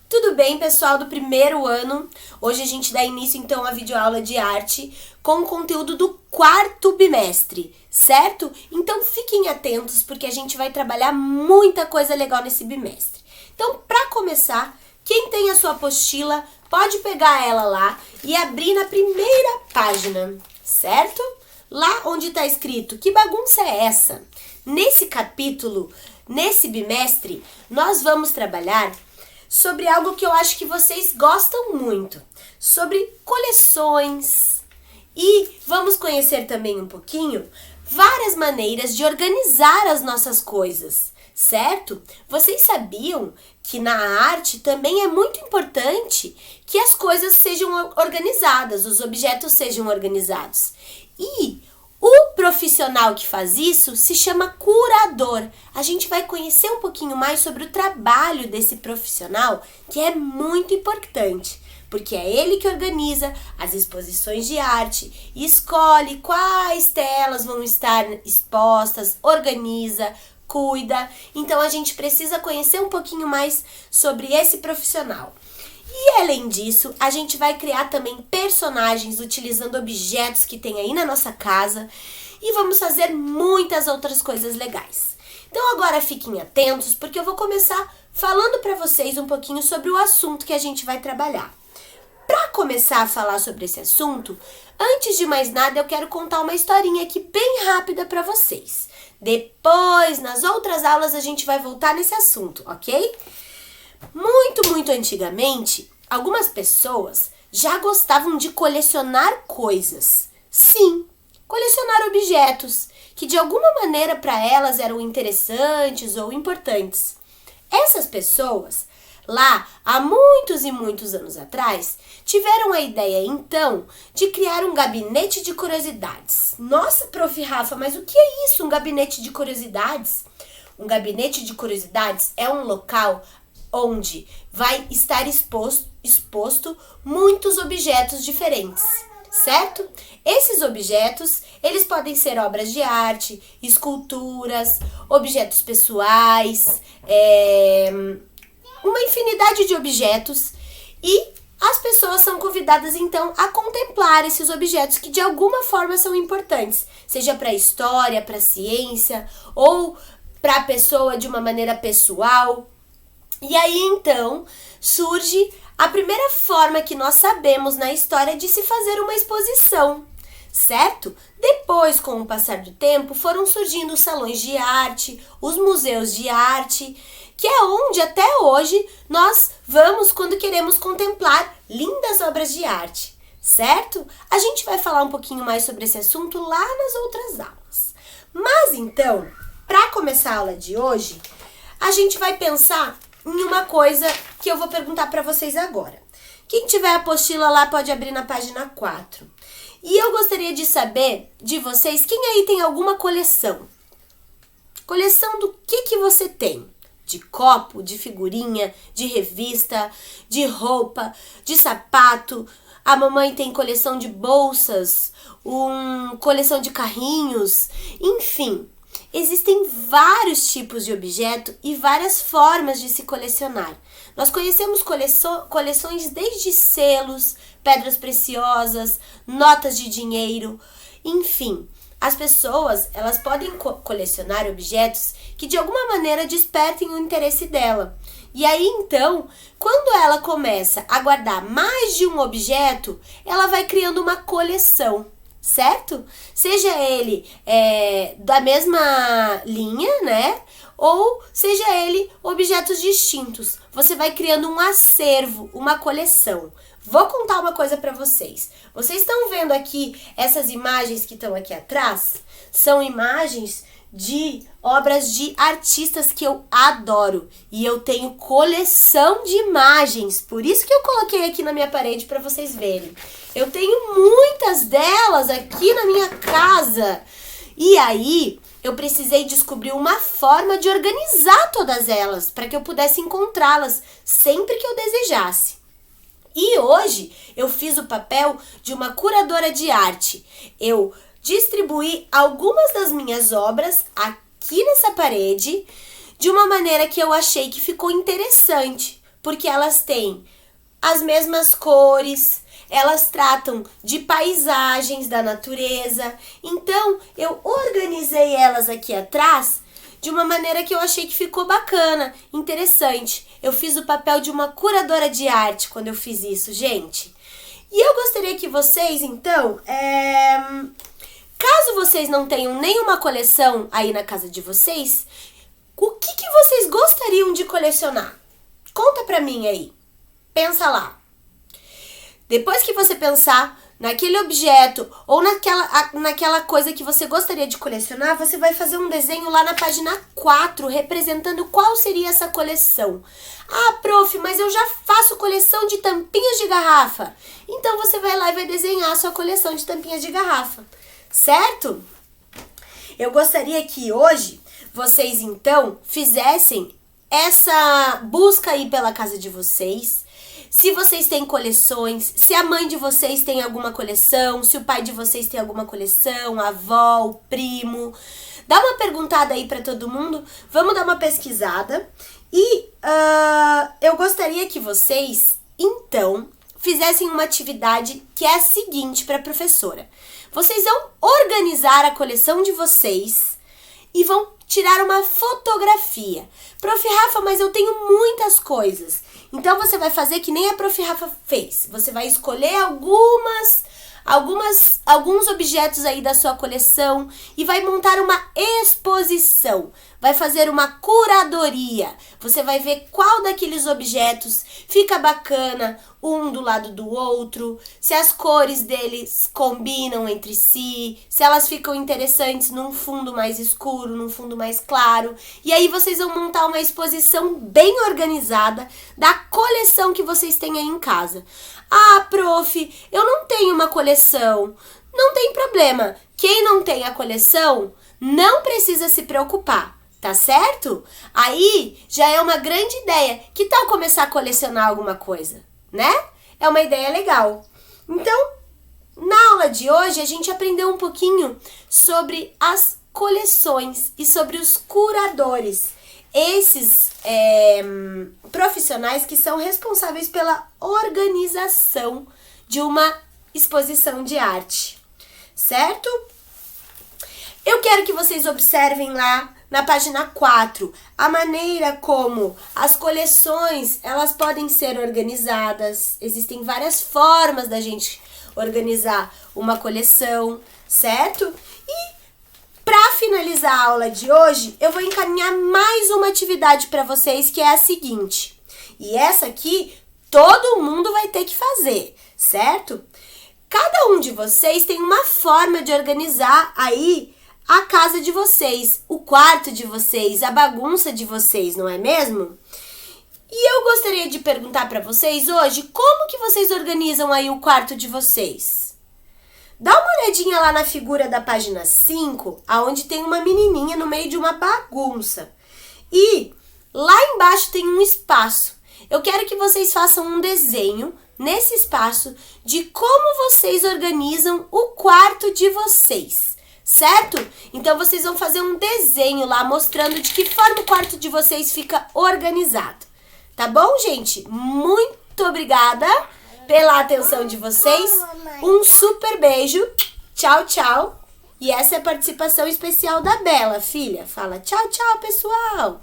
Tudo bem, pessoal do primeiro ano? Hoje a gente dá início então à videoaula de arte com o conteúdo do quarto bimestre, certo? Então fiquem atentos porque a gente vai trabalhar muita coisa legal nesse bimestre. Então, para começar, quem tem a sua apostila pode pegar ela lá e abrir na primeira página, certo? Lá onde está escrito "Que bagunça é essa?". Nesse capítulo, nesse bimestre, nós vamos trabalhar sobre algo que eu acho que vocês gostam muito, sobre coleções. E vamos conhecer também um pouquinho várias maneiras de organizar as nossas coisas, certo? Vocês sabiam que na arte também é muito importante que as coisas sejam organizadas, os objetos sejam organizados. E o profissional que faz isso se chama curador. A gente vai conhecer um pouquinho mais sobre o trabalho desse profissional, que é muito importante, porque é ele que organiza as exposições de arte, escolhe quais telas vão estar expostas, organiza, cuida. Então a gente precisa conhecer um pouquinho mais sobre esse profissional. E além disso, a gente vai criar também personagens utilizando objetos que tem aí na nossa casa e vamos fazer muitas outras coisas legais. Então agora fiquem atentos porque eu vou começar falando para vocês um pouquinho sobre o assunto que a gente vai trabalhar. Para começar a falar sobre esse assunto, antes de mais nada eu quero contar uma historinha aqui bem rápida para vocês. Depois, nas outras aulas, a gente vai voltar nesse assunto, ok? Muito antigamente, algumas pessoas já gostavam de colecionar coisas. Sim, colecionar objetos que de alguma maneira para elas eram interessantes ou importantes. Essas pessoas, lá há muitos e muitos anos atrás, tiveram a ideia então de criar um gabinete de curiosidades. Nossa, Prof. Rafa, mas o que é isso, um gabinete de curiosidades? Um gabinete de curiosidades é um local onde vai estar exposto muitos objetos diferentes, certo? Esses objetos, eles podem ser obras de arte, esculturas, objetos pessoais, uma infinidade de objetos, e as pessoas são convidadas então a contemplar esses objetos que de alguma forma são importantes, seja para a história, para a ciência ou para a pessoa de uma maneira pessoal. E aí, então, surge a primeira forma que nós sabemos na história de se fazer uma exposição, certo? Depois, com o passar do tempo, foram surgindo os salões de arte, os museus de arte, que é onde até hoje nós vamos quando queremos contemplar lindas obras de arte, certo? A gente vai falar um pouquinho mais sobre esse assunto lá nas outras aulas. Mas, então, para começar a aula de hoje, a gente vai pensar em uma coisa que eu vou perguntar para vocês agora. Quem tiver a apostila lá pode abrir na página 4. E eu gostaria de saber de vocês, quem aí tem alguma coleção? Coleção do que você tem? De copo, de figurinha, de revista, de roupa, de sapato. A mamãe tem coleção de bolsas, coleção de carrinhos, enfim. Existem vários tipos de objeto e várias formas de se colecionar. Nós conhecemos coleções desde selos, pedras preciosas, notas de dinheiro, enfim. As pessoas, elas podem colecionar objetos que de alguma maneira despertem o interesse dela. E aí, então, quando ela começa a guardar mais de um objeto, ela vai criando uma coleção, certo? Seja ele da mesma linha, né? Ou seja ele objetos distintos. Você vai criando um acervo, uma coleção. Vou contar uma coisa para vocês. Vocês estão vendo aqui essas imagens que estão aqui atrás? São imagens de obras de artistas que eu adoro. E eu tenho coleção de imagens. Por isso que eu coloquei aqui na minha parede para vocês verem. Eu tenho muitas delas aqui na minha casa. E aí, eu precisei descobrir uma forma de organizar todas elas para que eu pudesse encontrá-las sempre que eu desejasse. E hoje eu fiz o papel de uma curadora de arte. Eu distribuí algumas das minhas obras aqui nessa parede de uma maneira que eu achei que ficou interessante, porque elas têm as mesmas cores, elas tratam de paisagens da natureza. Então, eu organizei elas aqui atrás de uma maneira que eu achei que ficou bacana, interessante. Eu fiz o papel de uma curadora de arte quando eu fiz isso, gente. E eu gostaria que vocês, então, caso vocês não tenham nenhuma coleção aí na casa de vocês, o que vocês gostariam de colecionar? Conta pra mim aí. Pensa lá. Depois que você pensar naquele objeto ou naquela coisa que você gostaria de colecionar, você vai fazer um desenho lá na página 4, representando qual seria essa coleção. Ah, prof, mas eu já faço coleção de tampinhas de garrafa. Então você vai lá e vai desenhar a sua coleção de tampinhas de garrafa, certo? Eu gostaria que hoje vocês, então, fizessem essa busca aí pela casa de vocês. Se vocês têm coleções, se a mãe de vocês tem alguma coleção, se o pai de vocês tem alguma coleção, a avó, o primo. Dá uma perguntada aí pra todo mundo, vamos dar uma pesquisada. E eu gostaria que vocês, então, fizessem uma atividade que é a seguinte para a professora. Vocês vão organizar a coleção de vocês e vão tirar uma fotografia. Prof. Rafa, mas eu tenho muitas coisas. Então, você vai fazer que nem a Prof. Rafa fez. Você vai escolher alguns objetos aí da sua coleção e vai montar uma exposição. Vai fazer uma curadoria. Você vai ver qual daqueles objetos fica bacana um do lado do outro, se as cores deles combinam entre si, se elas ficam interessantes num fundo mais escuro, num fundo mais claro. E aí vocês vão montar uma exposição bem organizada da coleção que vocês têm aí em casa. Ah, prof, eu não tenho uma coleção. Não tem problema. Quem não tem a coleção não precisa se preocupar. Tá certo? Aí já é uma grande ideia. Que tal começar a colecionar alguma coisa, né? É uma ideia legal. Então, na aula de hoje, a gente aprendeu um pouquinho sobre as coleções e sobre os curadores. Esses profissionais que são responsáveis pela organização de uma exposição de arte, certo? Eu quero que vocês observem lá na página 4, a maneira como as coleções, elas podem ser organizadas. Existem várias formas da gente organizar uma coleção, certo? E para finalizar a aula de hoje, eu vou encaminhar mais uma atividade para vocês, que é a seguinte. E essa aqui, todo mundo vai ter que fazer, certo? Cada um de vocês tem uma forma de organizar aí a casa de vocês, o quarto de vocês, a bagunça de vocês, não é mesmo? E eu gostaria de perguntar para vocês hoje, como que vocês organizam aí o quarto de vocês? Dá uma olhadinha lá na figura da página 5, aonde tem uma menininha no meio de uma bagunça. E lá embaixo tem um espaço. Eu quero que vocês façam um desenho nesse espaço de como vocês organizam o quarto de vocês. Certo? Então, vocês vão fazer um desenho lá mostrando de que forma o quarto de vocês fica organizado. Tá bom, gente? Muito obrigada pela atenção de vocês. Um super beijo. Tchau, tchau. E essa é a participação especial da Bela, filha. Fala tchau, tchau, pessoal.